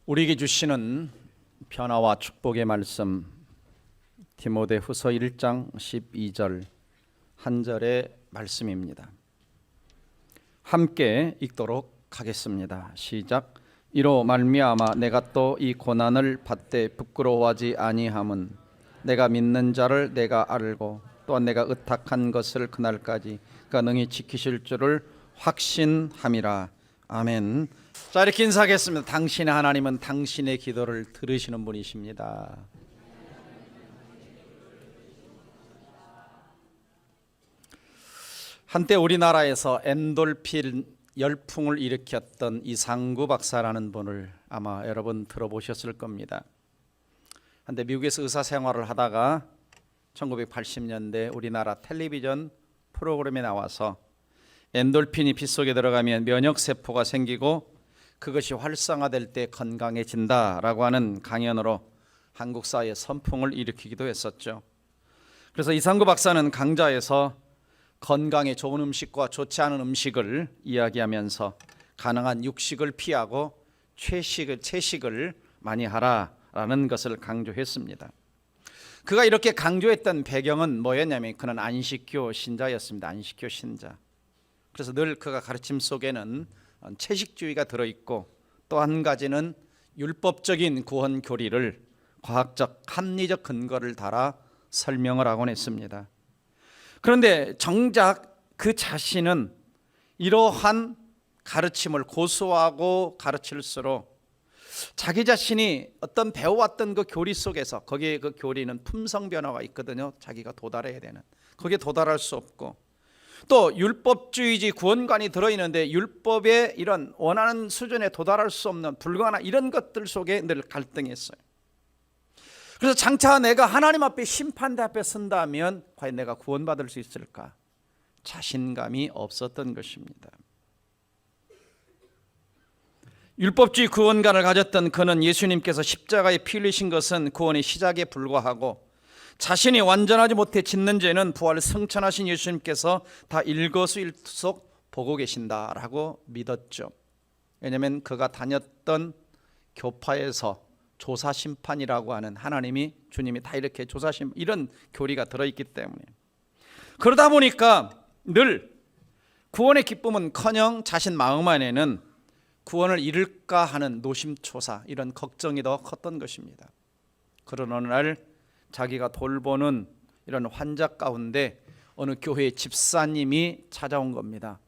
우리에게 주시는 변화와 축복의 말씀, 디모데후서 1장 12절 한 절의 말씀입니다. 함께 읽도록 하겠습니다. 시작. 이로 말미암아 내가 또 이 고난을 받되 부끄러워하지 아니함은 내가 믿는 자를 내가 알고 또한 내가 의탁한 것을 그날까지 그가 능히 지키실 줄을 확신함이라. 아멘. 자, 이렇게 인사하겠습니다. 당신의 하나님은 당신의 기도를 들으시는 분이십니다. 한때 우리나라에서 엔돌핀 열풍을 일으켰던 이상구 박사라는 분을 아마 여러분 들어보셨을 겁니다. 한때 미국에서 의사 생활을 하다가 1980년대 우리나라 텔레비전 프로그램에 나와서 엔돌핀이 피 속에 들어가면 면역세포가 생기고 그것이 활성화될 때 건강해진다라고 하는 강연으로 한국 사회에 선풍을 일으키기도 했었죠. 그래서 이상구 박사는 강좌에서 건강에 좋은 음식과 좋지 않은 음식을 이야기하면서 가능한 육식을 피하고 채식을 많이 하라라는 것을 강조했습니다. 그가 이렇게 강조했던 배경은 뭐였냐면 그는 안식교 신자였습니다. 안식교 신자. 그래서 늘 그가 가르침 속에는 채식주의가 들어있고 또 한 가지는 율법적인 구원 교리를 과학적 합리적 근거를 달아 설명을 하곤 했습니다. 그런데 정작 그 자신은 이러한 가르침을 고수하고 가르칠수록 자기 자신이 어떤 배워왔던 그 교리 속에서, 거기에 그 교리는 품성 변화가 있거든요. 자기가 도달해야 되는, 거기에 도달할 수 없고, 또 율법주의지 구원관이 들어있는데 율법의 이런 원하는 수준에 도달할 수 없는 불가능한 이런 것들 속에 늘 갈등했어요. 그래서 장차 내가 하나님 앞에 심판대 앞에 선다면 과연 내가 구원받을 수 있을까? 자신감이 없었던 것입니다. 율법주의 구원관을 가졌던 그는 예수님께서 십자가에 피 흘리신 것은 구원의 시작에 불과하고 자신이 완전하지 못해 짓는 죄는 부활 승천하신 예수님께서 다 일거수일투족 보고 계신다라고 믿었죠. 왜냐하면 그가 다녔던 교파에서 조사심판이라고 하는 하나님이 주님이 다 이렇게 조사심 이런 교리가 들어있기 때문에, 그러다 보니까 늘 구원의 기쁨은커녕 자신 마음 안에는 구원을 잃을까 하는 노심초사, 이런 걱정이 더 컸던 것입니다. 그런 어느 날 자기가 돌보는 이런 환자 가운데 어느 교회 집사님이 찾아온 겁니다.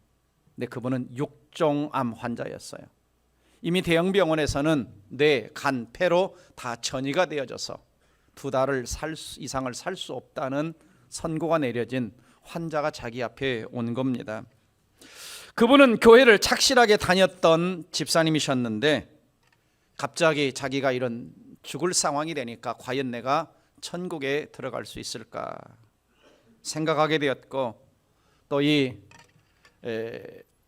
근데 그분은 육종암 환자였어요. 이미 대형 병원에서는 뇌, 간, 폐로 다 전이가 되어져서 2달 이상을 살 수 없다는 선고가 내려진 환자가 자기 앞에 온 겁니다. 그분은 교회를 착실하게 다녔던 집사님이셨는데 갑자기 자기가 이런 죽을 상황이 되니까 과연 내가 천국에 들어갈 수 있을까 생각하게 되었고, 또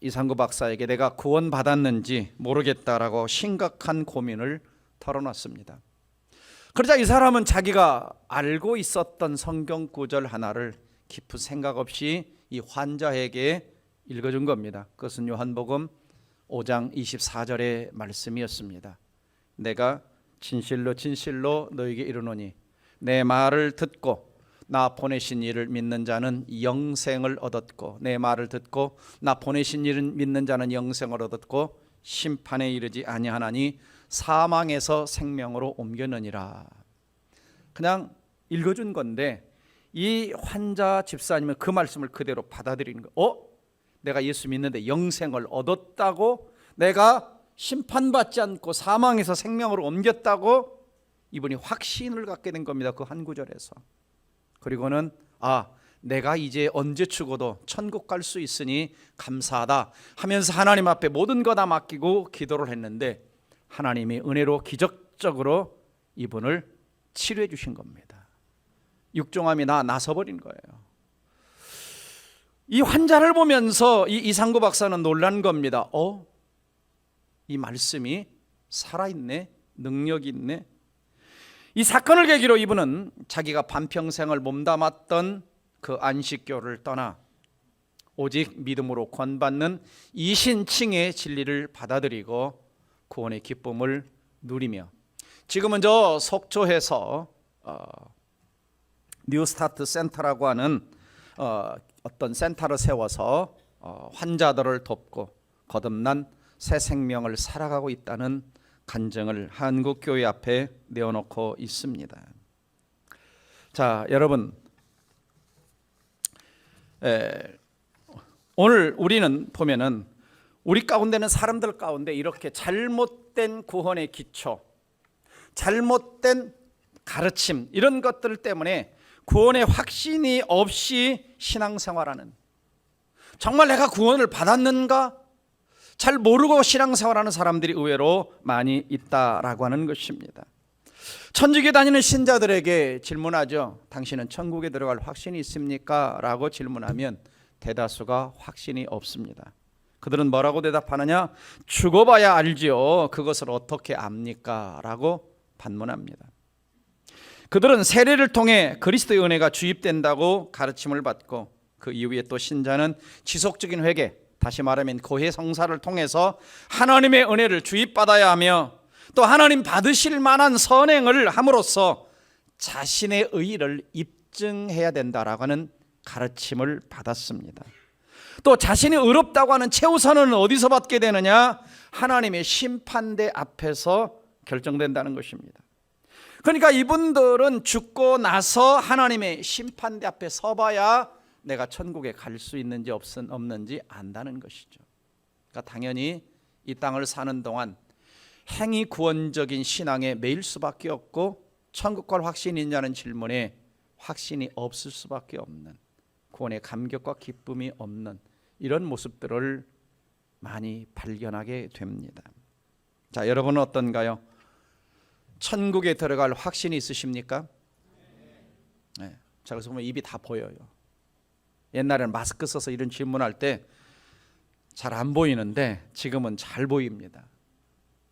이상구 박사에게 내가 구원받았는지 모르겠다라고 심각한 고민을 털어놨습니다. 그러자 이 사람은 자기가 알고 있었던 성경 구절 하나를 깊은 생각 없이 이 환자에게 읽어준 겁니다. 그것은 요한복음 5장 24절의 말씀이었습니다. 내가 진실로 진실로 너에게 이르노니 내 말을 듣고 나 보내신 이를 믿는 자는 영생을 얻었고 내 말을 듣고 나 보내신 이를 믿는 자는 영생을 얻었고 심판에 이르지 아니하나니 사망에서 생명으로 옮겼느니라. 그냥 읽어준 건데 이 환자 집사님은 그 말씀을 그대로 받아들이는 거예요. 내가 예수 믿는데 영생을 얻었다고, 내가 심판받지 않고 사망에서 생명으로 옮겼다고 이분이 확신을 갖게 된 겁니다. 그 한 구절에서. 그리고는 내가 이제 언제 죽어도 천국 갈 수 있으니 감사하다 하면서 하나님 앞에 모든 거 다 맡기고 기도를 했는데 하나님이 은혜로 기적적으로 이분을 치료해 주신 겁니다. 육종암이 나서버린 거예요. 이 환자를 보면서 이상구 박사는 놀란 겁니다. 이 말씀이 살아있네, 능력이 있네. 이 사건을 계기로 이분은 자기가 반평생을 몸담았던 그 안식교를 떠나 오직 믿음으로 구원받는 이신칭의 진리를 받아들이고 구원의 기쁨을 누리며, 지금은 저 속초에서 뉴스타트 센터라고 하는 어떤 센터를 세워서 환자들을 돕고 거듭난 새 생명을 살아가고 있다는 간증을 한국교회 앞에 내어놓고 있습니다. 자, 여러분, 오늘 우리는 보면은 우리 가운데는 사람들 가운데 이렇게 잘못된 구원의 기초, 잘못된 가르침, 이런 것들 때문에 구원의 확신이 없이 신앙생활하는, 정말 내가 구원을 받았는가 잘 모르고 신앙생활하는 사람들이 의외로 많이 있다라고 하는 것입니다. 천주교 다니는 신자들에게 질문하죠. 당신은 천국에 들어갈 확신이 있습니까? 라고 질문하면 대다수가 확신이 없습니다. 그들은 뭐라고 대답하느냐? 죽어봐야 알지요. 그것을 어떻게 압니까? 라고 반문합니다. 그들은 세례를 통해 그리스도의 은혜가 주입된다고 가르침을 받고, 그 이후에 또 신자는 지속적인 회개, 다시 말하면 고해 성사를 통해서 하나님의 은혜를 주입받아야 하며, 또 하나님 받으실 만한 선행을 함으로써 자신의 의의를 입증해야 된다라고 하는 가르침을 받았습니다. 또 자신이 의롭다고 하는 최우선은 어디서 받게 되느냐? 하나님의 심판대 앞에서 결정된다는 것입니다. 그러니까 이분들은 죽고 나서 하나님의 심판대 앞에 서봐야 내가 천국에 갈 수 있는지 없는지 안다는 것이죠. 그러니까 당연히 이 땅을 사는 동안 행위 구원적인 신앙에 매일 수밖에 없고, 천국 갈 확신이 있냐는 질문에 확신이 없을 수밖에 없는, 구원의 감격과 기쁨이 없는 이런 모습들을 많이 발견하게 됩니다. 자, 여러분은 어떤가요? 천국에 들어갈 확신이 있으십니까? 네. 자, 그래서 보면 입이 다 보여요. 옛날에는 마스크 써서 이런 질문할 때 잘 안 보이는데 지금은 잘 보입니다.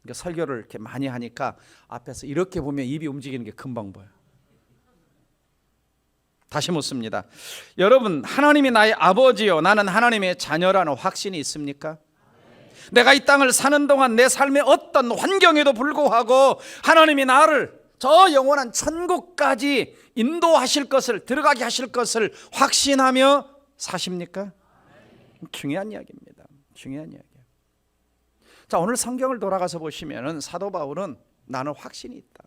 그러니까 설교를 이렇게 많이 하니까 앞에서 이렇게 보면 입이 움직이는 게 금방 보여요. 다시 묻습니다. 여러분, 하나님이 나의 아버지요, 나는 하나님의 자녀라는 확신이 있습니까? 내가 이 땅을 사는 동안 내 삶의 어떤 환경에도 불구하고 하나님이 나를 저 영원한 천국까지 인도하실 것을, 들어가게 하실 것을 확신하며 사십니까? 중요한 이야기입니다. 중요한 이야기예요. 자, 오늘 성경을 돌아가서 보시면은 사도 바울은 나는 확신이 있다.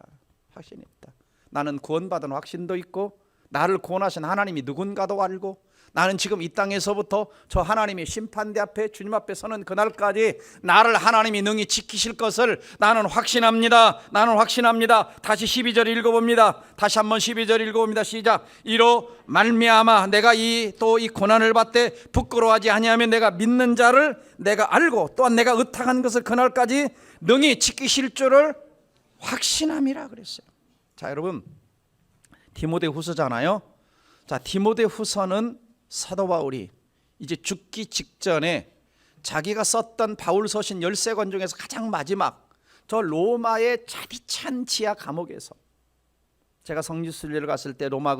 확신이 있다. 나는 구원받은 확신도 있고, 나를 구원하신 하나님이 누군가도 알고, 나는 지금 이 땅에서부터 저 하나님의 심판대 앞에 주님 앞에 서는 그날까지 나를 하나님이 능히 지키실 것을 나는 확신합니다. 나는 확신합니다. 다시 12절 읽어봅니다. 다시 한번 12절 읽어봅니다. 시작. 이로 말미암아 내가 이 고난을 받되 부끄러워하지 아니하면 내가 믿는 자를 내가 알고, 또한 내가 의탁한 것을 그날까지 능히 지키실 줄을 확신함이라 그랬어요. 자, 여러분, 디모데후서잖아요. 자, 디모데후서는 사도 바울이 이제 죽기 직전에 자기가 썼던 바울 서신 13권 중에서 가장 마지막 저 로마의 차디찬 지하 감옥에서, 제가 성지순례를 갔을 때 로마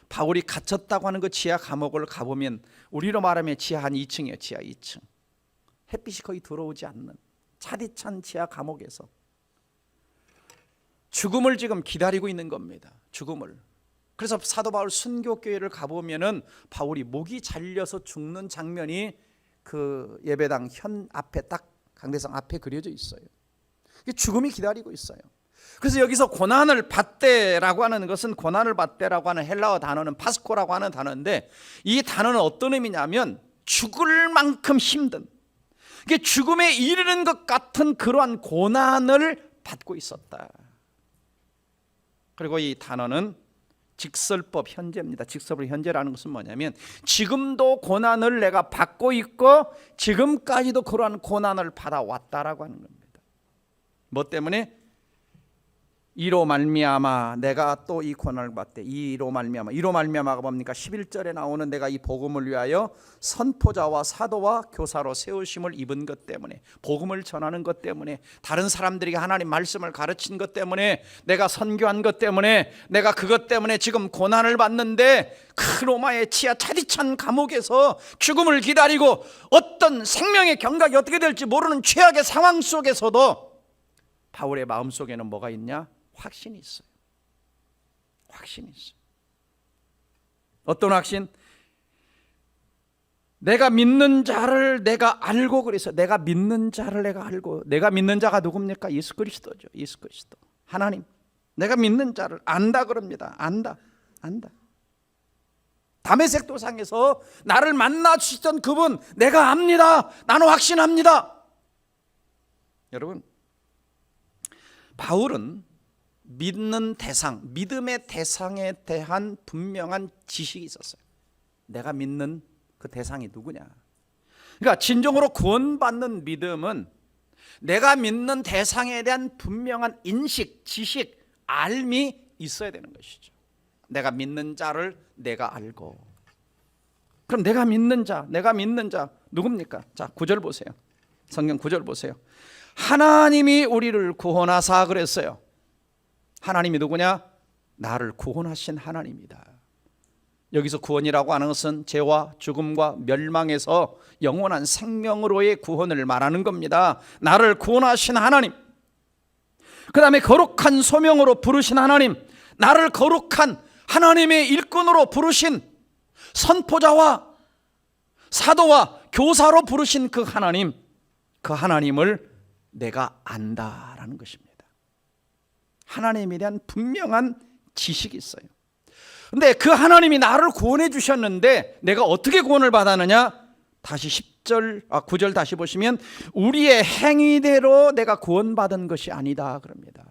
바울이 갇혔다고 하는 그 지하 감옥을 가보면 우리로 말하면 지하 한 2층이에요. 지하 2층. 햇빛이 거의 들어오지 않는 차디찬 지하 감옥에서 죽음을 지금 기다리고 있는 겁니다. 죽음을. 그래서 사도 바울 순교교회를 가보면은 바울이 목이 잘려서 죽는 장면이 그 예배당 현 앞에 딱 강대상 앞에 그려져 있어요. 죽음이 기다리고 있어요. 그래서 여기서 고난을 받대라고 하는 것은, 고난을 받대라고 하는 헬라어 단어는 파스코라고 하는 단어인데, 이 단어는 어떤 의미냐면 죽을 만큼 힘든, 이게 죽음에 이르는 것 같은 그러한 고난을 받고 있었다. 그리고 이 단어는 직설법 현재입니다. 직설법 현재라는 것은 뭐냐면 지금도 고난을 내가 받고 있고 지금까지도 그러한 고난을 받아왔다라고 하는 겁니다. 뭐 때문에? 이로 말미암아 내가 또 이 고난을 받대. 이로 말미암아가 뭡니까? 11절에 나오는 내가 이 복음을 위하여 선포자와 사도와 교사로 세우심을 입은 것 때문에, 복음을 전하는 것 때문에, 다른 사람들에게 하나님 말씀을 가르친 것 때문에, 내가 선교한 것 때문에, 내가 그것 때문에 지금 고난을 받는데, 그 로마의 지하 차디찬 감옥에서 죽음을 기다리고 어떤 생명의 경각이 어떻게 될지 모르는 최악의 상황 속에서도 바울의 마음속에는 뭐가 있냐? 확신이 있어요. 확신이 있어요. 어떤 확신? 내가 믿는 자를 내가 알고, 그래서 내가 믿는 자를 내가 알고, 내가 믿는 자가 누굽니까? 예수 그리스도죠. 예수 그리스도, 하나님. 내가 믿는 자를 안다 그럽니다. 안다. 다메섹 도상에서 나를 만나 주시던 그분 내가 압니다. 나는 확신합니다. 여러분, 바울은 믿는 대상, 믿음의 대상에 대한 분명한 지식이 있었어요. 내가 믿는 그 대상이 누구냐. 그러니까 진정으로 구원받는 믿음은 내가 믿는 대상에 대한 분명한 인식, 지식, 알미 있어야 되는 것이죠. 내가 믿는 자를 내가 알고. 그럼 내가 믿는 자 누굽니까? 자, 9절 보세요. 성경 9절 보세요. 하나님이 우리를 구원하사 그랬어요. 하나님이 누구냐? 나를 구원하신 하나님이다. 여기서 구원이라고 하는 것은 죄와 죽음과 멸망에서 영원한 생명으로의 구원을 말하는 겁니다. 나를 구원하신 하나님, 그 다음에 거룩한 소명으로 부르신 하나님, 나를 거룩한 하나님의 일꾼으로 부르신 선포자와 사도와 교사로 부르신 그 하나님, 그 하나님을 내가 안다라는 것입니다. 하나님에 대한 분명한 지식이 있어요. 근데 그 하나님이 나를 구원해 주셨는데 내가 어떻게 구원을 받았느냐? 다시 9절 다시 보시면 우리의 행위대로 내가 구원받은 것이 아니다 그럽니다.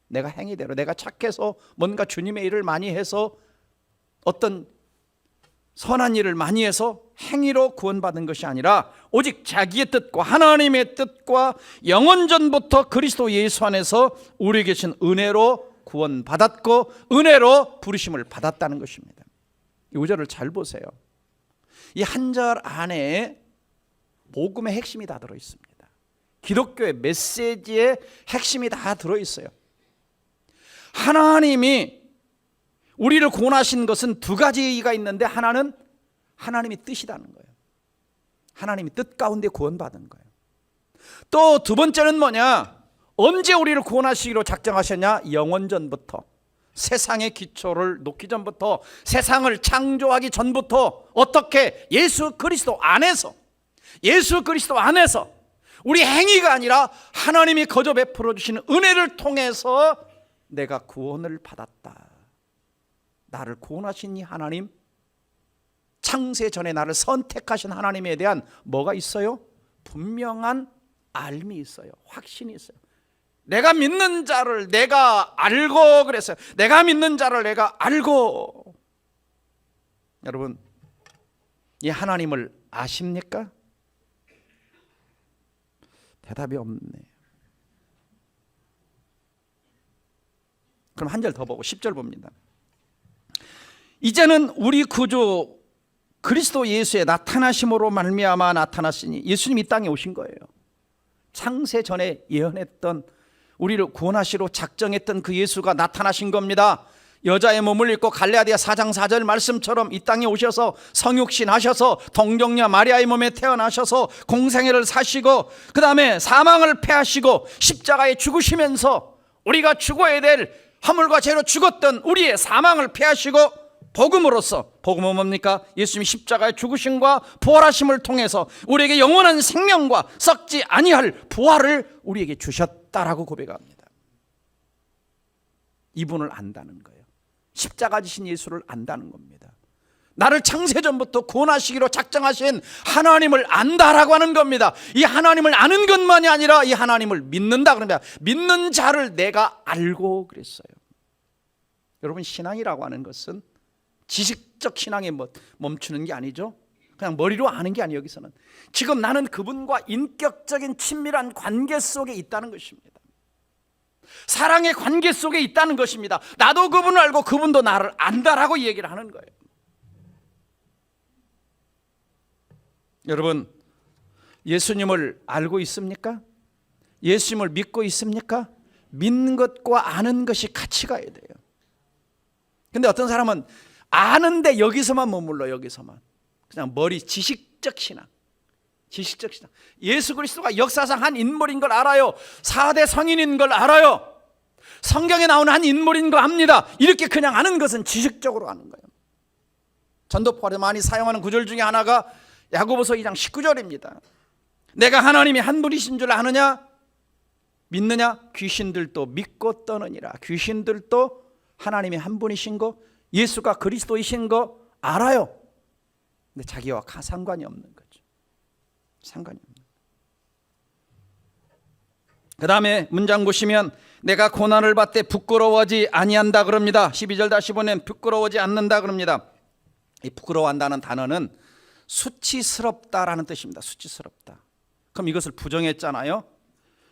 내가 행위대로, 내가 착해서 뭔가 주님의 일을 많이 해서 어떤 선한 일을 많이 해서 행위로 구원받은 것이 아니라 오직 자기의 뜻과 하나님의 뜻과 영원전부터 그리스도 예수 안에서 우리에 계신 은혜로 구원받았고 은혜로 부르심을 받았다는 것입니다. 이 5절을 잘 보세요. 이 한 절 안에 복음의 핵심이 다 들어있습니다. 기독교의 메시지의 핵심이 다 들어있어요. 하나님이 우리를 구원하신 것은 두 가지가 있는데, 하나는 하나님의 뜻이라는 거예요. 하나님의 뜻 가운데 구원받은 거예요. 또 두 번째는 뭐냐? 언제 우리를 구원하시기로 작정하셨냐? 영원전부터, 세상의 기초를 놓기 전부터, 세상을 창조하기 전부터 어떻게? 예수 그리스도 안에서 우리 행위가 아니라 하나님이 거저 베풀어 주시는 은혜를 통해서 내가 구원을 받았다. 나를 구원하신 이 하나님, 창세 전에 나를 선택하신 하나님에 대한 뭐가 있어요? 분명한 알미 있어요. 확신이 있어요. 내가 믿는 자를 내가 알고 그랬어요. 내가 믿는 자를 내가 알고. 여러분, 이 하나님을 아십니까? 대답이 없네요. 그럼 한 절 더 보고 10절 봅니다. 이제는 우리 구주 그리스도 예수의 나타나심으로 말미암아 나타났으니, 예수님이 이 땅에 오신 거예요. 창세 전에 예언했던, 우리를 구원하시러 작정했던 그 예수가 나타나신 겁니다. 여자의 몸을 입고 갈라디아 4장 4절 말씀처럼 이 땅에 오셔서 성육신 하셔서 동정녀 마리아의 몸에 태어나셔서 공생애를 사시고 그 다음에 사망을 패하시고 십자가에 죽으시면서 우리가 죽어야 될 허물과 죄로 죽었던 우리의 사망을 패하시고 복음으로써, 복음은 뭡니까? 예수님이 십자가에 죽으심과 부활하심을 통해서 우리에게 영원한 생명과 썩지 아니할 부활을 우리에게 주셨다라고 고백합니다. 이분을 안다는 거예요. 십자가 지신 예수를 안다는 겁니다. 나를 창세전부터 구원하시기로 작정하신 하나님을 안다라고 하는 겁니다. 이 하나님을 아는 것만이 아니라 이 하나님을 믿는다 그럽니다. 믿는 자를 내가 알고 그랬어요. 여러분, 신앙이라고 하는 것은 지식적 신앙에 멈추는 게 아니죠. 그냥 머리로 아는 게 아니에요. 여기서는 지금 나는 그분과 인격적인 친밀한 관계 속에 있다는 것입니다. 사랑의 관계 속에 있다는 것입니다. 나도 그분을 알고 그분도 나를 안다라고 얘기를 하는 거예요. 여러분, 예수님을 알고 있습니까? 예수님을 믿고 있습니까? 믿는 것과 아는 것이 같이 가야 돼요. 근데 어떤 사람은 아는데 여기서만 머물러. 여기서만 그냥 머리, 지식적 신앙, 지식적 신앙. 예수 그리스도가 역사상 한 인물인 걸 알아요. 4대 성인인 걸 알아요. 성경에 나오는 한 인물인 거 압니다. 이렇게 그냥 아는 것은 지식적으로 아는 거예요. 전도파에 많이 사용하는 구절 중에 하나가 야고보서 2장 19절입니다. 내가 하나님이 한 분이신 줄 아느냐? 믿느냐? 귀신들도 믿고 떠느니라. 귀신들도 하나님이 한 분이신 거, 예수가 그리스도이신 거 알아요. 근데 자기와 상관이 없는 거죠. 상관이 없는 거예요. 그 다음에 문장 보시면 내가 고난을 받되 부끄러워하지 아니한다 그럽니다. 12절 다시 보면 부끄러워하지 않는다 그럽니다. 이 부끄러워한다는 단어는 수치스럽다라는 뜻입니다. 수치스럽다. 그럼 이것을 부정했잖아요.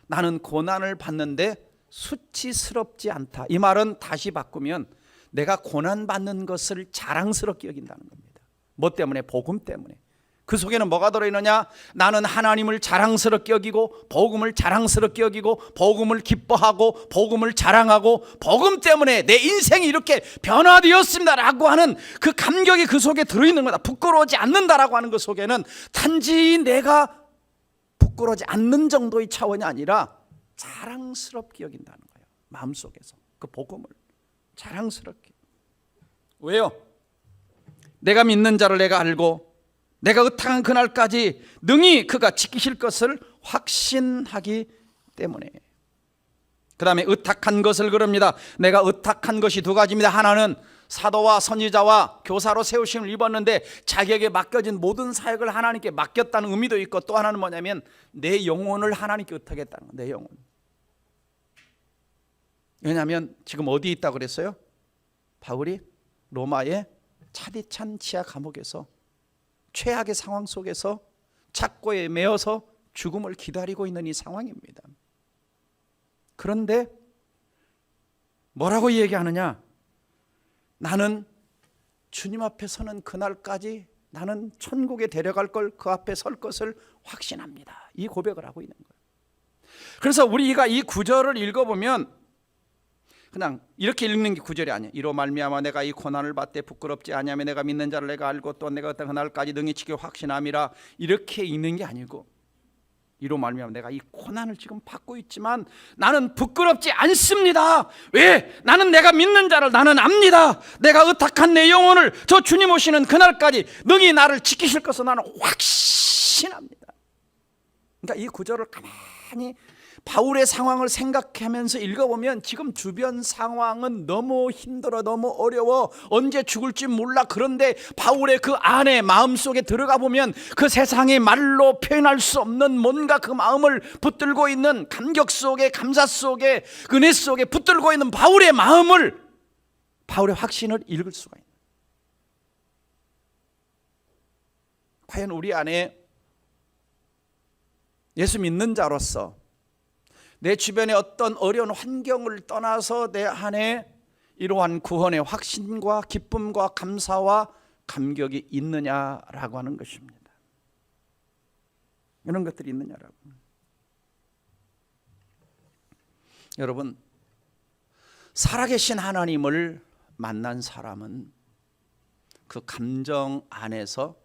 나는 고난을 받는데 수치스럽지 않다. 이 말은 다시 바꾸면 내가 고난받는 것을 자랑스럽게 여긴다는 겁니다. 뭐 때문에? 복음 때문에. 그 속에는 뭐가 들어있느냐? 나는 하나님을 자랑스럽게 여기고 복음을 자랑스럽게 여기고 복음을 기뻐하고 복음을 자랑하고 복음 때문에 내 인생이 이렇게 변화되었습니다라고 하는 그 감격이 그 속에 들어있는 거다. 부끄러워하지 않는다라고 하는 그 속에는 단지 내가 부끄러워하지 않는 정도의 차원이 아니라 자랑스럽게 여긴다는 거예요. 마음속에서 그 복음을 자랑스럽게. 왜요? 내가 믿는 자를 내가 알고 내가 의탁한 그날까지 능히 그가 지키실 것을 확신하기 때문에. 그 다음에 의탁한 것을 그럽니다. 내가 의탁한 것이 두 가지입니다. 하나는 사도와 선지자와 교사로 세우심을 입었는데 자기에게 맡겨진 모든 사역을 하나님께 맡겼다는 의미도 있고, 또 하나는 뭐냐면 내 영혼을 하나님께 의탁했다는 거예요. 내 영혼. 왜냐하면 지금 어디 있다고 그랬어요? 바울이 로마의 차디찬 지하 감옥에서 최악의 상황 속에서 착고에 매어서 죽음을 기다리고 있는 이 상황입니다. 그런데 뭐라고 얘기하느냐? 나는 주님 앞에 서는 그날까지 나는 천국에 데려갈 걸, 그 앞에 설 것을 확신합니다. 이 고백을 하고 있는 거예요. 그래서 우리가 이 구절을 읽어보면 그냥 이렇게 읽는 게 구절이 아니에요. 이로 말미암아 내가 이 고난을 받되 부끄럽지 아니하며 내가 믿는 자를 내가 알고 또 내가 어떤 그날까지 능히 지켜 확신함이라, 이렇게 읽는 게 아니고 이로 말미암아 내가 이 고난을 지금 받고 있지만 나는 부끄럽지 않습니다. 왜? 나는 내가 믿는 자를 나는 압니다. 내가 의탁한 내 영혼을 저 주님 오시는 그날까지 능히 나를 지키실 것을 나는 확신합니다. 그러니까 이 구절을 가만히 바울의 상황을 생각하면서 읽어보면 지금 주변 상황은 너무 힘들어, 너무 어려워, 언제 죽을지 몰라. 그런데 바울의 그 안에 마음속에 들어가 보면 그 세상의 말로 표현할 수 없는 뭔가 그 마음을 붙들고 있는 감격 속에, 감사 속에, 은혜 속에 붙들고 있는 바울의 마음을, 바울의 확신을 읽을 수가 있는. 과연 우리 안에 예수 믿는 자로서 내 주변의 어떤 어려운 환경을 떠나서 내 안에 이러한 구원의 확신과 기쁨과 감사와 감격이 있느냐라고 하는 것입니다. 이런 것들이 있느냐라고. 여러분, 살아계신 하나님을 만난 사람은 그 감정 안에서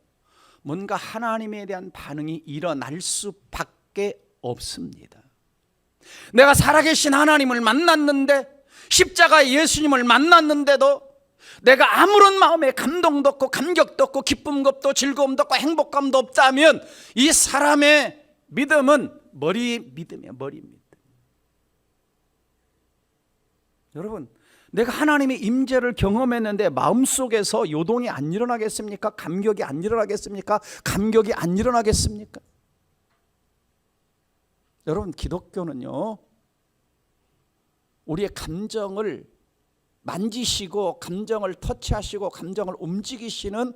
뭔가 하나님에 대한 반응이 일어날 수밖에 없습니다. 내가 살아계신 하나님을 만났는데, 십자가 예수님을 만났는데도 내가 아무런 마음에 감동도 없고 감격도 없고 기쁨도 없고 즐거움도 없고 행복감도 없다면 이 사람의 믿음은 머리 믿음이에요. 머리 믿음. 여러분, 내가 하나님의 임재를 경험했는데 마음속에서 요동이 안 일어나겠습니까? 감격이 안 일어나겠습니까? 감격이 안 일어나겠습니까? 여러분, 기독교는요, 우리의 감정을 만지시고 감정을 터치하시고 감정을 움직이시는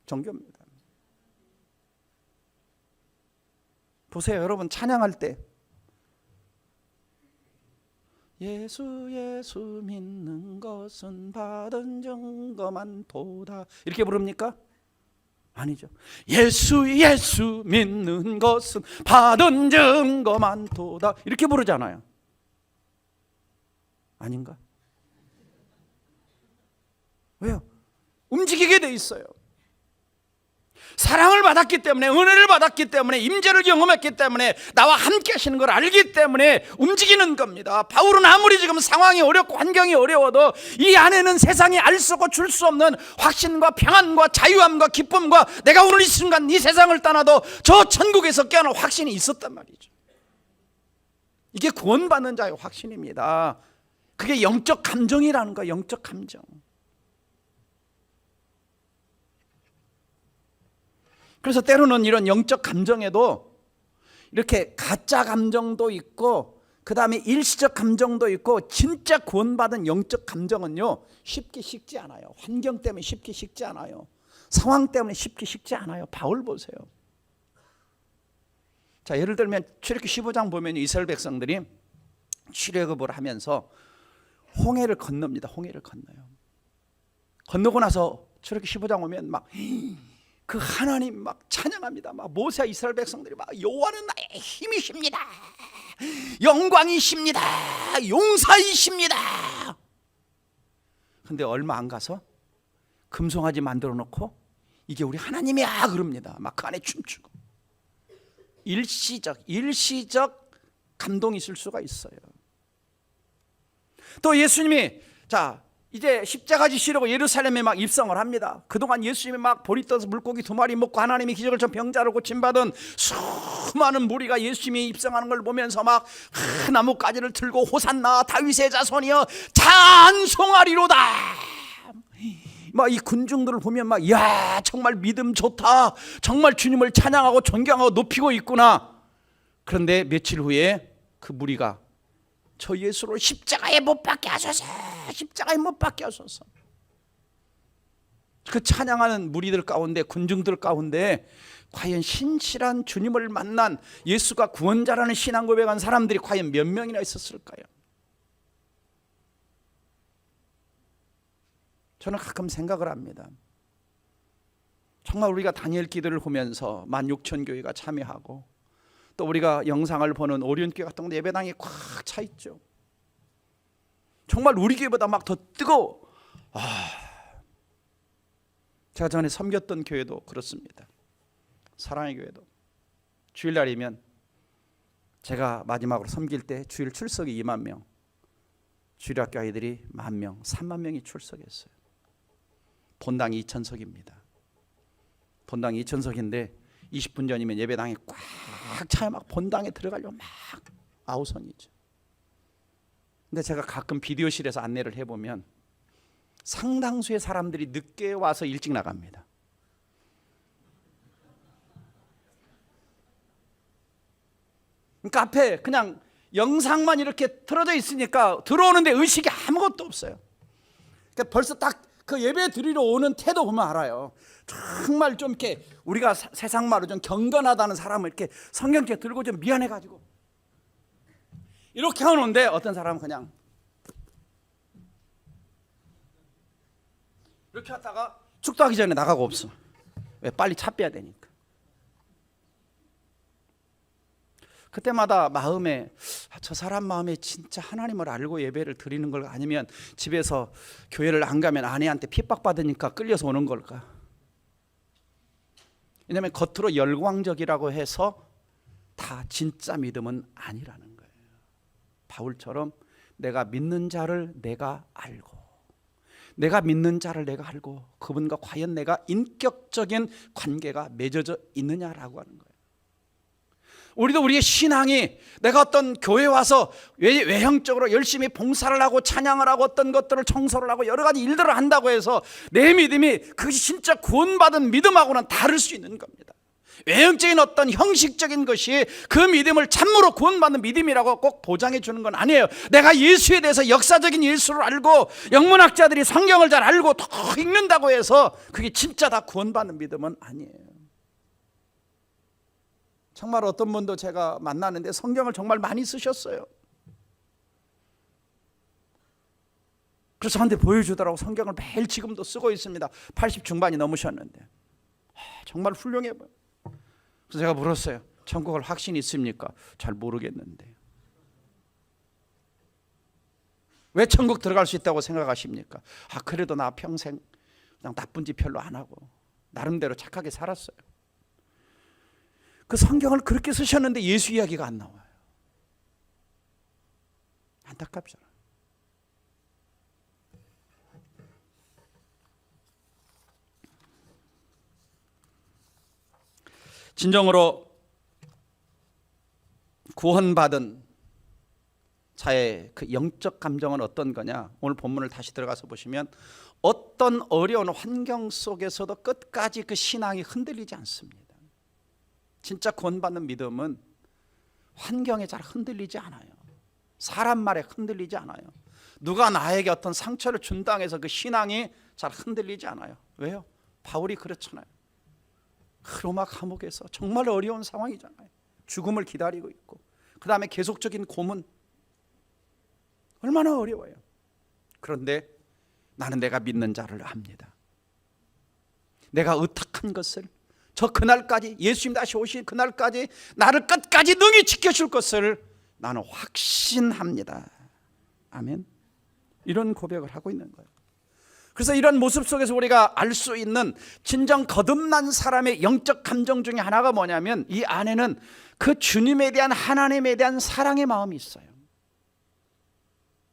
종교입니다. 보세요, 여러분, 찬양할 때 예수 예수 믿는 것은 받은 증거만 도다 이렇게 부릅니까? 아니죠. 예수 예수 믿는 것은 받은 증거만 도다 이렇게 부르잖아요. 아닌가? 왜요? 움직이게 돼 있어요. 사랑을 받았기 때문에, 은혜를 받았기 때문에, 임재를 경험했기 때문에, 나와 함께 하시는 걸 알기 때문에 움직이는 겁니다. 바울은 아무리 지금 상황이 어렵고 환경이 어려워도 이 안에는 세상이 알 수 없고 줄 수 없는 확신과 평안과 자유함과 기쁨과 내가 오늘 이 순간 이 세상을 떠나도 저 천국에서 깨어날 확신이 있었단 말이죠. 이게 구원받는 자의 확신입니다. 그게 영적 감정이라는 거예요. 영적 감정. 그래서 때로는 이런 영적 감정에도 이렇게 가짜 감정도 있고, 그 다음에 일시적 감정도 있고, 진짜 구원받은 영적 감정은요 쉽게 식지 않아요. 환경 때문에 쉽게 식지 않아요. 상황 때문에 쉽게 식지 않아요. 바울 보세요. 자, 예를 들면 출애굽기 15장 보면 이스라엘 백성들이 출애굽을 하면서 홍해를 건넙니다. 홍해를 건너요. 건너고 나서 출애굽기 15장 오면 막 그 하나님 막 찬양합니다. 막 모세와 이스라엘 백성들이 막 여호와는 나의 힘이십니다, 영광이십니다, 용사이십니다. 근데 얼마 안 가서 금송아지 만들어 놓고 이게 우리 하나님이야 그럽니다. 막 그 안에 춤추고. 일시적 감동이 있을 수가 있어요. 또 예수님이 이제 십자가 지시려고 예루살렘에 막 입성을 합니다. 그동안 예수님이 막 보리 떠서 물고기 2마리 먹고 하나님이 기적을 저 병자를 고침받은 수많은 무리가 예수님이 입성하는 걸 보면서 막 나뭇가지를 들고 호산나 다윗의 자손이여 찬송하리로다. 막 이 군중들을 보면 막 야 정말 믿음 좋다, 정말 주님을 찬양하고 존경하고 높이고 있구나. 그런데 며칠 후에 그 무리가 저 예수를 십자가에 못 박게 하소서, 십자가에 못 박게 하소서. 그 찬양하는 무리들 가운데, 군중들 가운데 과연 신실한 주님을 만난, 예수가 구원자라는 신앙 고백한 사람들이 과연 몇 명이나 있었을까요? 저는 가끔 생각을 합니다. 정말 우리가 다니엘 기도를 보면서 16,000교회가 참여하고, 또 우리가 영상을 보는 오리온교회 같은 데 예배당이 꽉 차 있죠. 정말 우리 교회보다 막 더 뜨거워. 제가 전에 섬겼던 교회도 그렇습니다. 사랑의 교회도 주일날이면 제가 마지막으로 섬길 때 주일 출석이 2만 명, 주일학교 아이들이 10,000명, 3만 명이 출석했어요. 본당 2,000석입니다. 본당 2,000석인데 20분 전이면 예배당이 꽉 차요. 막 본당에 들어가려고 막 아우성이죠. 근데 제가 가끔 비디오실에서 안내를 해보면 상당수의 사람들이 늦게 와서 일찍 나갑니다. 그러니까 앞에 그냥 영상만 이렇게 틀어져 있으니까 들어오는데 의식이 아무것도 없어요. 그러니까 벌써 딱 그 예배 드리러 오는 태도 보면 알아요. 정말 좀 이렇게 우리가 세상 말로 좀 경건하다는 사람을 이렇게 성경책 들고 좀 미안해가지고 이렇게 하는데, 어떤 사람은 그냥 이렇게 하다가 축도하기 전에 나가고 없어. 왜? 빨리 차 빼야 되니까. 그때마다 마음에 저 사람 마음에 진짜 하나님을 알고 예배를 드리는 걸까, 아니면 집에서 교회를 안 가면 아내한테 핍박받으니까 끌려서 오는 걸까. 왜냐하면 겉으로 열광적이라고 해서 다 진짜 믿음은 아니라는 거예요. 바울처럼 내가 믿는 자를 내가 알고, 내가 믿는 자를 내가 알고 그분과 과연 내가 인격적인 관계가 맺어져 있느냐라고 하는 거예요. 우리도 우리의 신앙이 내가 어떤 교회 와서 외형적으로 열심히 봉사를 하고 찬양을 하고 어떤 것들을 청소를 하고 여러 가지 일들을 한다고 해서 내 믿음이 그것이 진짜 구원받은 믿음하고는 다를 수 있는 겁니다. 외형적인 어떤 형식적인 것이 그 믿음을 참으로 구원받는 믿음이라고 꼭 보장해 주는 건 아니에요. 내가 예수에 대해서 역사적인 예수를 알고 영문학자들이 성경을 잘 알고 더 읽는다고 해서 그게 진짜 다 구원받는 믿음은 아니에요. 정말 어떤 분도 제가 만나는데 성경을 정말 많이 쓰셨어요. 그래서 저한테 보여주더라고. 성경을 매일 지금도 쓰고 있습니다. 80 중반이 넘으셨는데 정말 훌륭해 보여요. 그래서 제가 물었어요. 천국을 확신이 있습니까? 잘 모르겠는데. 왜 천국 들어갈 수 있다고 생각하십니까? 그래도 나 평생 그냥 나쁜 짓 별로 안 하고 나름대로 착하게 살았어요. 그 성경을 그렇게 쓰셨는데 예수 이야기가 안 나와요. 안타깝잖아요. 진정으로 구원받은 자의 그 영적 감정은 어떤 거냐? 오늘 본문을 다시 들어가서 보시면 어떤 어려운 환경 속에서도 끝까지 그 신앙이 흔들리지 않습니다. 진짜 구원받는 믿음은 환경에 잘 흔들리지 않아요. 사람 말에 흔들리지 않아요. 누가 나에게 어떤 상처를 준다고 해서 그 신앙이 잘 흔들리지 않아요. 왜요? 바울이 그렇잖아요. 로마 감옥에서 정말 어려운 상황이잖아요. 죽음을 기다리고 있고, 그 다음에 계속적인 고문, 얼마나 어려워요. 그런데 나는 내가 믿는 자를 압니다. 내가 의탁한 것을, 저 그날까지, 예수님 다시 오실 그날까지 나를 끝까지 능히 지켜줄 것을 나는 확신합니다. 아멘. 이런 고백을 하고 있는 거예요. 그래서 이런 모습 속에서 우리가 알 수 있는 진정 거듭난 사람의 영적 감정 중에 하나가 뭐냐면, 이 안에는 그 주님에 대한, 하나님에 대한 사랑의 마음이 있어요.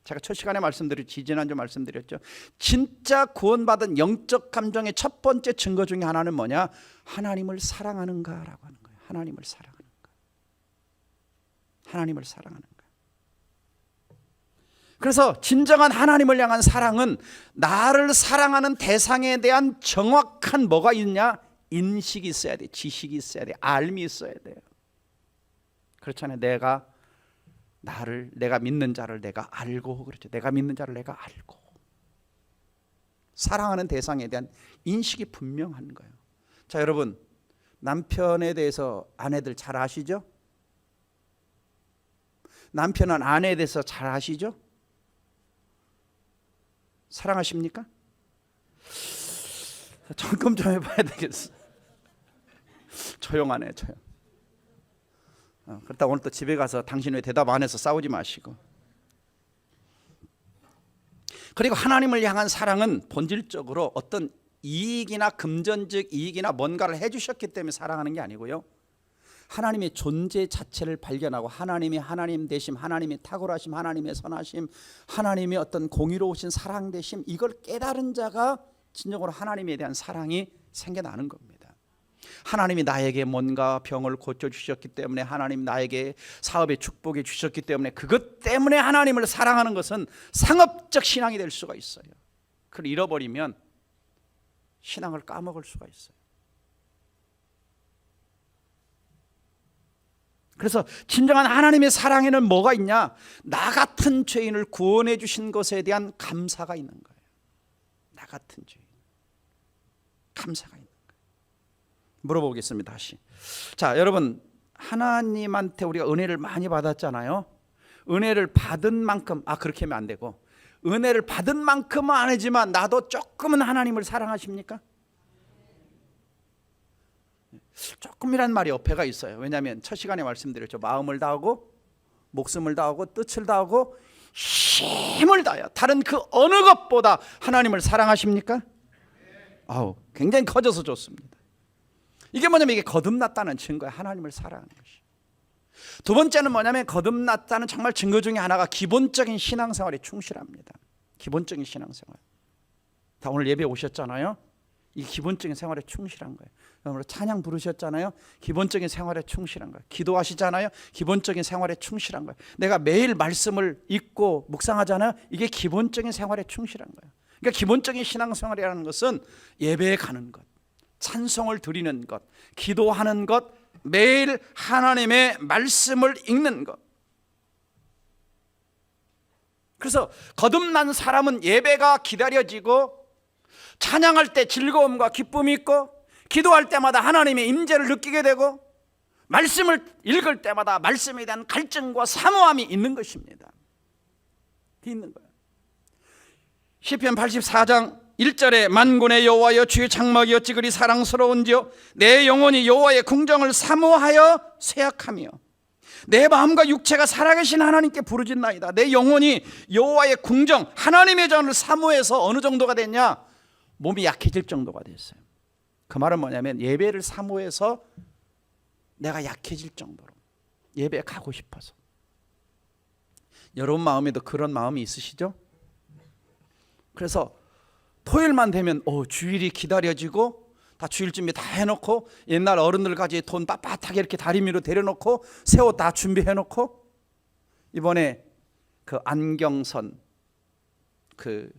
제가 첫 시간에 말씀드렸죠. 지난주 말씀드렸죠. 진짜 구원받은 영적 감정의 첫 번째 증거 중에 하나는 뭐냐? 하나님을 사랑하는가라고 하는 거예요. 하나님을 사랑하는가. 하나님을 사랑하는가. 그래서 진정한 하나님을 향한 사랑은 나를 사랑하는 대상에 대한 정확한 뭐가 있냐? 인식이 있어야 돼. 지식이 있어야 돼. 알미 있어야 돼요. 그렇잖아요. 내가 믿는 자를 내가 알고, 그렇죠. 내가 믿는 자를 내가 알고. 사랑하는 대상에 대한 인식이 분명한 거예요. 자, 여러분, 남편에 대해서 아내들 잘 아시죠? 남편은 아내에 대해서 잘 아시죠? 사랑하십니까? 점검 좀 해봐야 되겠어. 조용하네, 조용. 그렇다 오늘 또 집에 가서 당신 왜 대답 안 해서 싸우지 마시고. 그리고 하나님을 향한 사랑은 본질적으로 어떤 이익이나 금전적 이익이나 뭔가를 해주셨기 때문에 사랑하는 게 아니고요, 하나님의 존재 자체를 발견하고 하나님이 하나님 되심, 하나님의 탁월하심, 하나님의 선하심, 하나님의 어떤 공의로우신 사랑 되심, 이걸 깨달은 자가 진정으로 하나님에 대한 사랑이 생겨나는 겁니다. 하나님이 나에게 뭔가 병을 고쳐주셨기 때문에, 하나님 나에게 사업의 축복을 주셨기 때문에, 그것 때문에 하나님을 사랑하는 것은 상업적 신앙이 될 수가 있어요. 그걸 잃어버리면 신앙을 까먹을 수가 있어요. 그래서 진정한 하나님의 사랑에는 뭐가 있냐? 나 같은 죄인을 구원해 주신 것에 대한 감사가 있는 거예요. 나 같은 죄인, 감사가 있는 거예요. 물어보겠습니다. 다시. 자, 여러분, 하나님한테 우리가 은혜를 많이 받았잖아요. 은혜를 받은 만큼, 그렇게 하면 안 되고, 은혜를 받은 만큼은 아니지만 나도 조금은 하나님을 사랑하십니까? 조금이란 말이 어폐가 있어요. 왜냐하면 첫 시간에 말씀드렸죠. 마음을 다하고, 목숨을 다하고, 뜻을 다하고, 힘을 다하여 다른 그 어느 것보다 하나님을 사랑하십니까? 굉장히 커져서 좋습니다. 이게 뭐냐면, 이게 거듭났다는 증거예요. 하나님을 사랑하는 것이. 두 번째는 뭐냐면, 거듭났다는 정말 증거 중에 하나가 기본적인 신앙생활에 충실합니다. 기본적인 신앙생활. 다 오늘 예배 오셨잖아요. 이 기본적인 생활에 충실한 거예요. 오늘 찬양 부르셨잖아요. 기본적인 생활에 충실한 거예요. 기도하시잖아요. 기본적인 생활에 충실한 거예요. 내가 매일 말씀을 읽고 묵상하잖아요. 이게 기본적인 생활에 충실한 거예요. 그러니까 기본적인 신앙생활이라는 것은 예배에 가는 것, 찬송을 드리는 것, 기도하는 것, 매일 하나님의 말씀을 읽는 것. 그래서 거듭난 사람은 예배가 기다려지고, 찬양할 때 즐거움과 기쁨이 있고, 기도할 때마다 하나님의 임재를 느끼게 되고, 말씀을 읽을 때마다 말씀에 대한 갈증과 사모함이 있는 것입니다. 있는 거예요. 시편 84장 1절에 만군의 여호와여 주의 장막이 어찌 그리 사랑스러운지요, 내 영혼이 여호와의 궁정을 사모하여 쇠약하며 내 마음과 육체가 살아계신 하나님께 부르짖나이다. 내 영혼이 여호와의 궁정, 하나님의 전을 사모해서 어느 정도가 됐냐? 몸이 약해질 정도가 됐어요. 그 말은 뭐냐면 예배를 사모해서 내가 약해질 정도로 예배에 가고 싶어서. 여러분 마음에도 그런 마음이 있으시죠? 그래서 토요일만 되면 주일이 기다려지고 다 주일 준비 다 해놓고 옛날 어른들까지 돈 빳빳하게 이렇게 다리 위로 데려놓고 새 옷 다 준비해놓고 이번에 그 안경선 그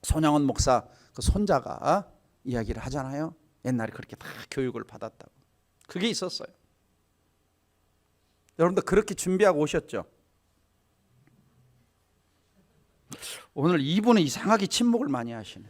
손양원 목사 그 손자가 이야기를 하잖아요. 옛날에 그렇게 다 교육을 받았다고. 그게 있었어요. 여러분들 그렇게 준비하고 오셨죠? 오늘 이분은 이상하게 침묵을 많이 하시네.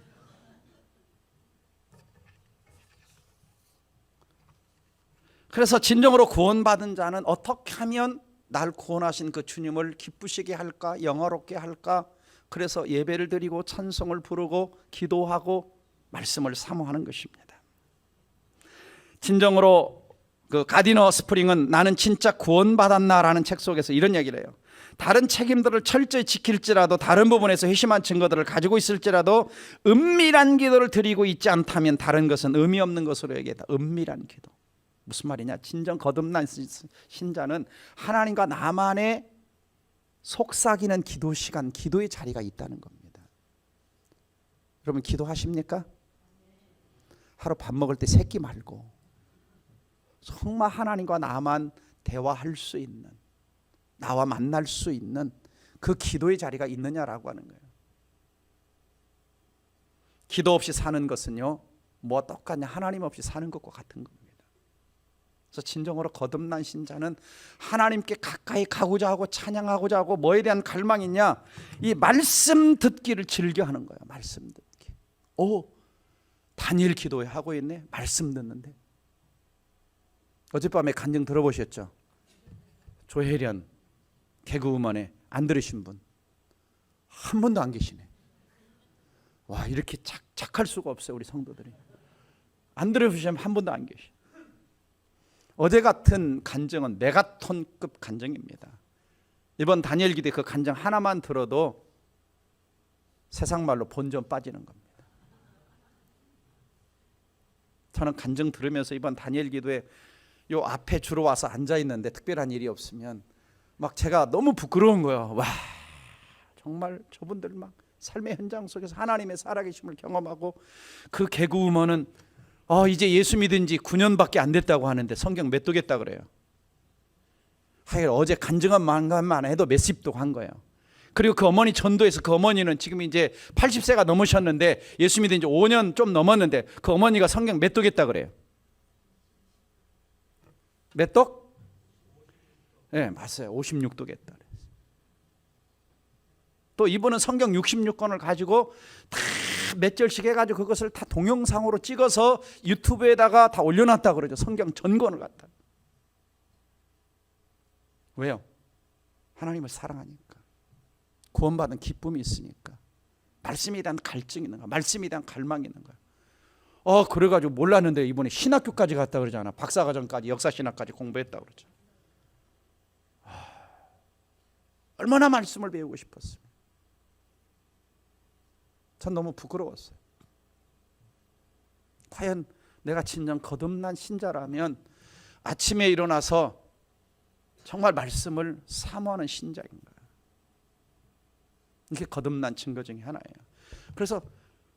그래서 진정으로 구원받은 자는 어떻게 하면 날 구원하신 그 주님을 기쁘시게 할까, 영화롭게 할까? 그래서 예배를 드리고 찬송을 부르고 기도하고 말씀을 사모하는 것입니다. 진정으로 그 가디너 스프링은 나는 진짜 구원받았나라는 책 속에서 이런 얘기를 해요. 다른 책임들을 철저히 지킬지라도 다른 부분에서 회심한 증거들을 가지고 있을지라도 은밀한 기도를 드리고 있지 않다면 다른 것은 의미 없는 것으로 여기다. 은밀한 기도. 무슨 말이냐? 진정 거듭난 신자는 하나님과 나만의 속삭이는 기도 시간, 기도의 자리가 있다는 겁니다. 여러분 기도하십니까? 하루 밥 먹을 때 새끼 말고 정말 하나님과 나만 대화할 수 있는, 나와 만날 수 있는 그 기도의 자리가 있느냐라고 하는 거예요. 기도 없이 사는 것은요, 뭐가 똑같냐? 하나님 없이 사는 것과 같은 겁니다. 그래서 진정으로 거듭난 신자는 하나님께 가까이 가고자 하고 찬양하고자 하고 뭐에 대한 갈망이 있냐? 이 말씀 듣기를 즐겨하는 거예요. 말씀 듣기. 다니엘 기도회 하고 있네. 말씀 듣는데. 어젯밤에 간증 들어보셨죠? 조혜련 개그우먼에 안 들으신 분 한 분도 안 계시네. 와, 이렇게 착할 수가 없어요. 우리 성도들이 안 들으시면 한 분도 안 계시. 어제 같은 간증은 메가톤급 간증입니다. 이번 다니엘 기대 그 간증 하나만 들어도 세상 말로 본전 빠지는 겁니다. 저는 간증 들으면서 이번 다니엘 기도에 요 앞에 주로 와서 앉아 있는데 특별한 일이 없으면 막 제가 너무 부끄러운 거예요. 와, 정말 저분들 막 삶의 현장 속에서 하나님의 살아계심을 경험하고 그 개그우먼은 이제 예수 믿은 지 9년밖에 안 됐다고 하는데 성경 몇 도겠다 그래요. 하여간 어제 간증한 만큼만 해도 몇십 도 한 거예요. 그리고 그 어머니 전도에서 그 어머니는 지금 이제 80세가 넘으셨는데 예수 믿은 지 5년 좀 넘었는데 그 어머니가 성경 몇 도겠다 그래요. 몇 도? 네, 맞아요. 56도겠다. 또 이분은 성경 66권을 가지고 다 몇 절씩 해가지고 그것을 다 동영상으로 찍어서 유튜브에다가 다 올려놨다 그러죠. 성경 전권을 갖다. 왜요? 하나님을 사랑하니까. 구원받은 기쁨이 있으니까. 말씀에 대한 갈증이 있는 거야. 말씀에 대한 갈망이 있는 거야. 그래가지고 몰랐는데 이번에 신학교까지 갔다 그러잖아. 박사과정까지 역사신학까지 공부했다 그러죠. 얼마나 말씀을 배우고 싶었어요. 전 너무 부끄러웠어요. 과연 내가 진정 거듭난 신자라면 아침에 일어나서 정말 말씀을 사모하는 신자인가? 이게 거듭난 증거 중에 하나예요. 그래서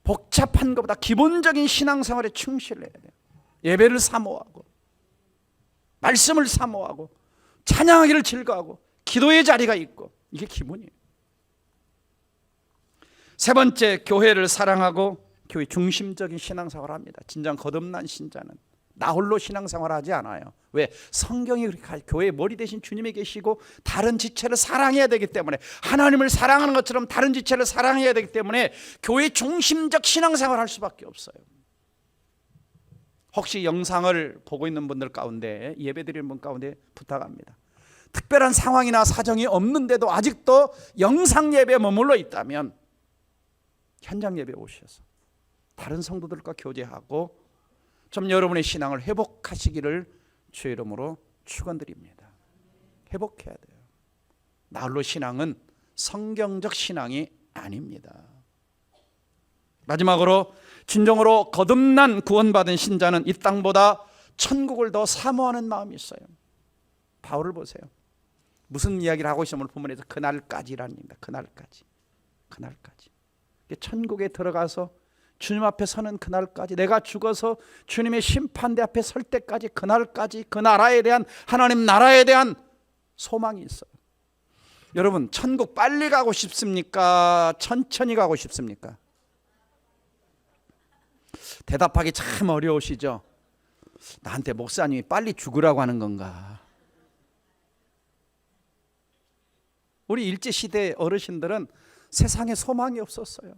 복잡한 것보다 기본적인 신앙생활에 충실해야 돼요. 예배를 사모하고 말씀을 사모하고 찬양하기를 즐거워하고 기도의 자리가 있고 이게 기본이에요. 세 번째, 교회를 사랑하고 교회 중심적인 신앙생활을 합니다. 진정 거듭난 신자는 나 홀로 신앙생활을 하지 않아요. 왜? 성경이 그렇게 교회의 머리 대신 주님이 계시고 다른 지체를 사랑해야 되기 때문에, 하나님을 사랑하는 것처럼 다른 지체를 사랑해야 되기 때문에 교회 중심적 신앙생활을 할 수밖에 없어요. 혹시 영상을 보고 있는 분들 가운데, 예배드리는 분 가운데 부탁합니다. 특별한 상황이나 사정이 없는데도 아직도 영상 예배에 머물러 있다면 현장 예배에 오셔서 다른 성도들과 교제하고 좀 여러분의 신앙을 회복하시기를 주의 이름으로 축원드립니다. 회복해야 돼요. 나홀로 신앙은 성경적 신앙이 아닙니다. 마지막으로 진정으로 거듭난 구원받은 신자는 이 땅보다 천국을 더 사모하는 마음이 있어요. 바울을 보세요. 무슨 이야기를 하고 있음을 본문에서 그날까지라는 얘기입니다. 그날까지. 천국에 들어가서 주님 앞에 서는 그날까지, 내가 죽어서 주님의 심판대 앞에 설 때까지, 그날까지 그 나라에 대한, 하나님 나라에 대한 소망이 있어요. 여러분, 천국 빨리 가고 싶습니까? 천천히 가고 싶습니까? 대답하기 참 어려우시죠? 나한테 목사님이 빨리 죽으라고 하는 건가? 우리 일제시대 어르신들은 세상에 소망이 없었어요.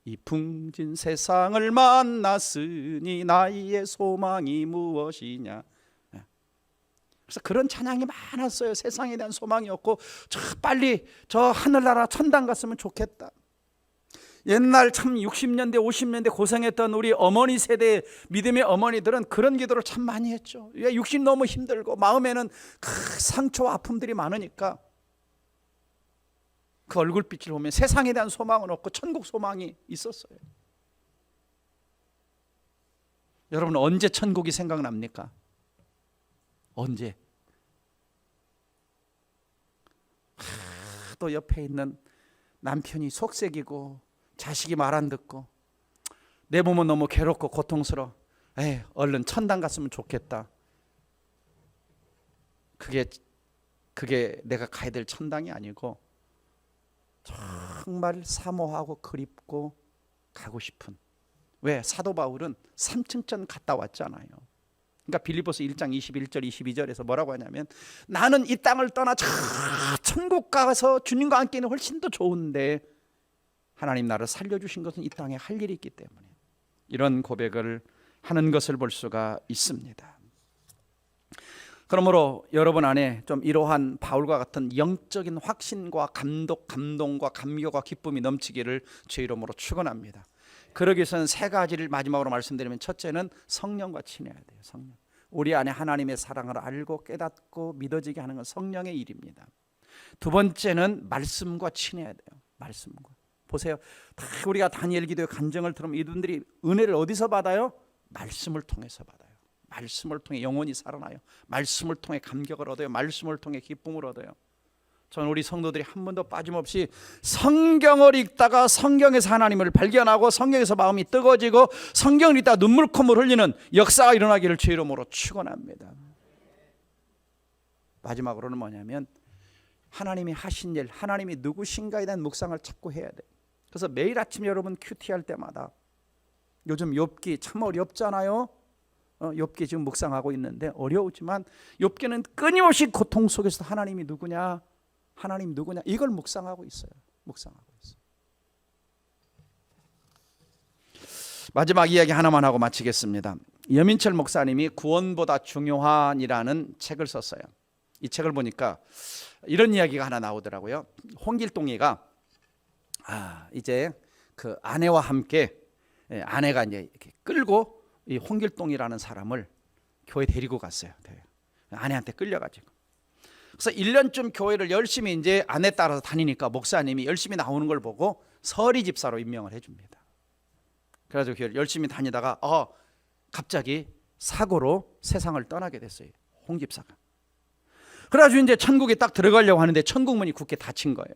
이 풍진 세상을 만났으니 나의 소망이 무엇이냐. 그래서 그런 찬양이 많았어요. 세상에 대한 소망이 없고 빨리 저 하늘나라 천당 갔으면 좋겠다. 옛날 참 60년대 50년대 고생했던 우리 어머니 세대 믿음의 어머니들은 그런 기도를 참 많이 했죠. 60 너무 힘들고 마음에는 상처와 아픔들이 많으니까 그 얼굴빛을 보면 세상에 대한 소망은 없고 천국 소망이 있었어요. 여러분, 언제 천국이 생각납니까? 언제? 또 옆에 있는 남편이 속색이고 자식이 말 안 듣고 내 몸은 너무 괴롭고 고통스러워. 얼른 천당 갔으면 좋겠다. 그게 내가 가야 될 천당이 아니고 정말 사모하고 그립고 가고 싶은. 왜? 사도 바울은 3층전 갔다 왔잖아요. 그러니까 빌립보서 1장 21절 22절에서 뭐라고 하냐면, 나는 이 땅을 떠나 저 천국 가서 주님과 함께 있는 훨씬 더 좋은데 하나님 나를 살려주신 것은 이 땅에 할 일이 있기 때문에, 이런 고백을 하는 것을 볼 수가 있습니다. 그러므로 여러분 안에 좀 이러한 바울과 같은 영적인 확신과 감동과 감격과 기쁨이 넘치기를 주의 이름으로 축원합니다. 그러기 위해서는 세 가지를 마지막으로 말씀드리면, 첫째는 성령과 친해야 돼요. 성령. 우리 안에 하나님의 사랑을 알고 깨닫고 믿어지게 하는 건 성령의 일입니다. 두 번째는 말씀과 친해야 돼요. 말씀과. 보세요. 다 우리가 다니엘 기도의 간증을 들으면 이분들이 은혜를 어디서 받아요? 말씀을 통해서 받아요. 말씀을 통해 영혼이 살아나요. 말씀을 통해 감격을 얻어요. 말씀을 통해 기쁨을 얻어요. 저는 우리 성도들이 한 번도 빠짐없이 성경을 읽다가 성경에서 하나님을 발견하고 성경에서 마음이 뜨거워지고 성경을 읽다가 눈물 콧물 흘리는 역사가 일어나기를 주의 이름으로 축원합니다. 마지막으로는 뭐냐면, 하나님이 하신 일, 하나님이 누구신가에 대한 묵상을 자꾸 해야 돼요. 그래서 매일 아침 여러분 큐티 할 때마다, 요즘 욥기 참 어렵잖아요. 욥기 지금 묵상하고 있는데 어려우지만 욥기는 끊임없이 고통 속에서 하나님이 누구냐, 하나님 누구냐, 이걸 묵상하고 있어요. 마지막 이야기 하나만 하고 마치겠습니다. 여민철 목사님이 구원보다 중요한이라는 책을 썼어요. 이 책을 보니까 이런 이야기가 하나 나오더라고요. 홍길동이가 이제 그 아내와 함께, 아내가 이제 이렇게 끌고 이 홍길동이라는 사람을 교회 데리고 갔어요. 아내한테 끌려가지고. 그래서 1년쯤 교회를 열심히 이제 아내 따라서 다니니까 목사님이 열심히 나오는 걸 보고 서리 집사로 임명을 해줍니다. 그래가지고 교회를 열심히 다니다가 갑자기 사고로 세상을 떠나게 됐어요. 홍 집사가. 그래가지고 이제 천국에 딱 들어가려고 하는데 천국문이 굳게 닫힌 거예요.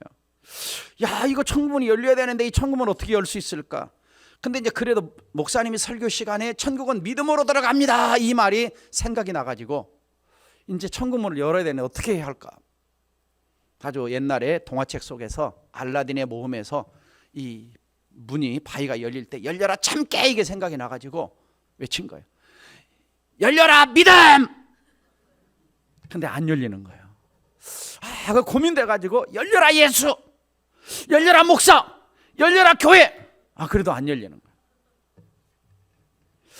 야, 이거 천국문이 열려야 되는데 이 천국문 어떻게 열 수 있을까? 근데 이제 그래도 목사님이 설교 시간에 천국은 믿음으로 들어갑니다, 이 말이 생각이 나가지고 이제 천국문을 열어야 되는데 어떻게 해야 할까? 아주 옛날에 동화책 속에서 알라딘의 모험에서 이 문이, 바위가 열릴 때 열려라 참깨, 이게 생각이 나가지고 외친 거예요. 열려라 믿음! 근데 안 열리는 거예요. 그 고민돼가지고 열려라 예수! 열려라 목사! 열려라 교회! 그래도 안 열리는 거예요.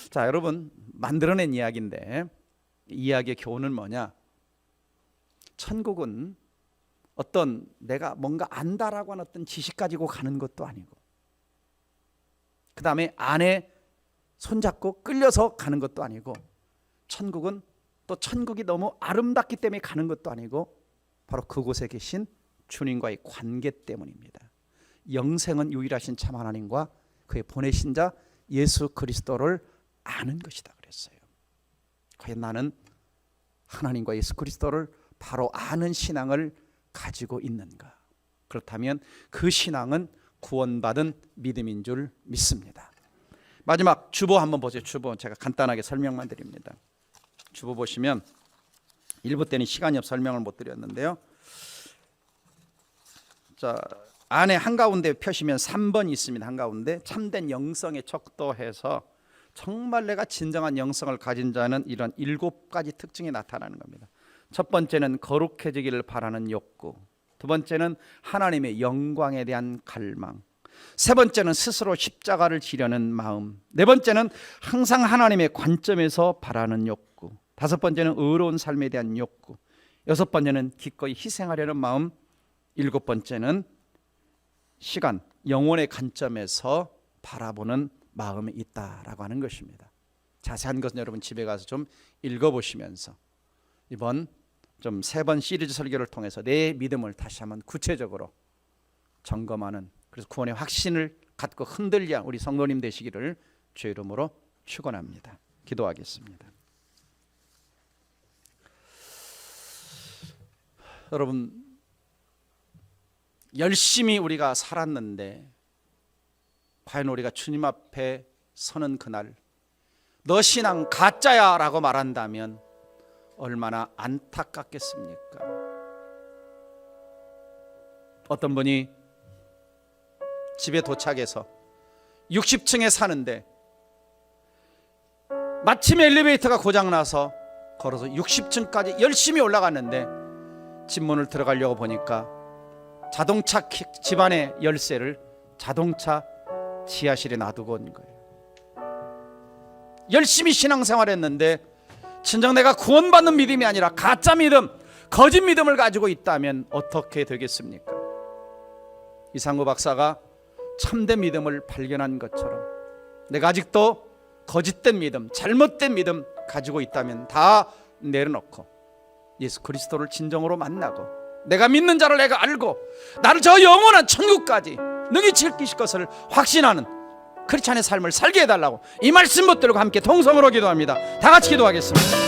자, 여러분, 만들어낸 이야기인데 이 이야기의 교훈은 뭐냐? 천국은 어떤 내가 뭔가 안다라고 하는 어떤 지식 가지고 가는 것도 아니고, 그 다음에 아내 손잡고 끌려서 가는 것도 아니고, 천국은 또 천국이 너무 아름답기 때문에 가는 것도 아니고, 바로 그곳에 계신 주님과의 관계 때문입니다. 영생은 유일하신 참 하나님과 그의 보내신 자 예수 그리스도를 아는 것이다 그랬어요. 과연 나는 하나님과 예수 그리스도를 바로 아는 신앙을 가지고 있는가? 그렇다면 그 신앙은 구원받은 믿음인 줄 믿습니다. 마지막 주보 한번 보세요. 주보 제가 간단하게 설명만 드립니다. 주보 보시면 일부 때는 시간이 없어 설명을 못 드렸는데요. 자, 안에 한가운데 펴시면 3번 있습니다. 한가운데 참된 영성에 척도해서 정말 내가 진정한 영성을 가진 자는 이런 7가지 특징이 나타나는 겁니다. 첫 번째는 거룩해지기를 바라는 욕구, 두 번째는 하나님의 영광에 대한 갈망, 세 번째는 스스로 십자가를 지려는 마음, 네 번째는 항상 하나님의 관점에서 바라는 욕구, 다섯 번째는 의로운 삶에 대한 욕구, 여섯 번째는 기꺼이 희생하려는 마음, 일곱 번째는 시간, 영혼의 관점에서 바라보는 마음이 있다라고 하는 것입니다. 자세한 것은 여러분 집에 가서 좀 읽어보시면서 이번 좀 3번 시리즈 설교를 통해서 내 믿음을 다시 한번 구체적으로 점검하는, 그래서 구원의 확신을 갖고 흔들지 않은 우리 성도님 되시기를 주의 이름으로 축원합니다. 기도하겠습니다. 여러분, 열심히 우리가 살았는데 과연 우리가 주님 앞에 서는 그날 너 신앙 가짜야 라고 말한다면 얼마나 안타깝겠습니까? 어떤 분이 집에 도착해서 60층에 사는데 마침 엘리베이터가 고장나서 걸어서 60층까지 열심히 올라갔는데 집 문을 들어가려고 보니까 자동차 집안의 열쇠를 자동차 지하실에 놔두고 온 거예요. 열심히 신앙생활했는데 진정 내가 구원받는 믿음이 아니라 가짜 믿음, 거짓 믿음을 가지고 있다면 어떻게 되겠습니까? 이상구 박사가 참된 믿음을 발견한 것처럼 내가 아직도 거짓된 믿음, 잘못된 믿음 가지고 있다면 다 내려놓고 예수 그리스도를 진정으로 만나고 내가 믿는 자를 내가 알고 나를 저 영원한 천국까지 능히 지키실 것을 확신하는 크리스찬의 삶을 살게 해달라고 이 말씀 붙들고 함께 통성으로 기도합니다. 다 같이 기도하겠습니다.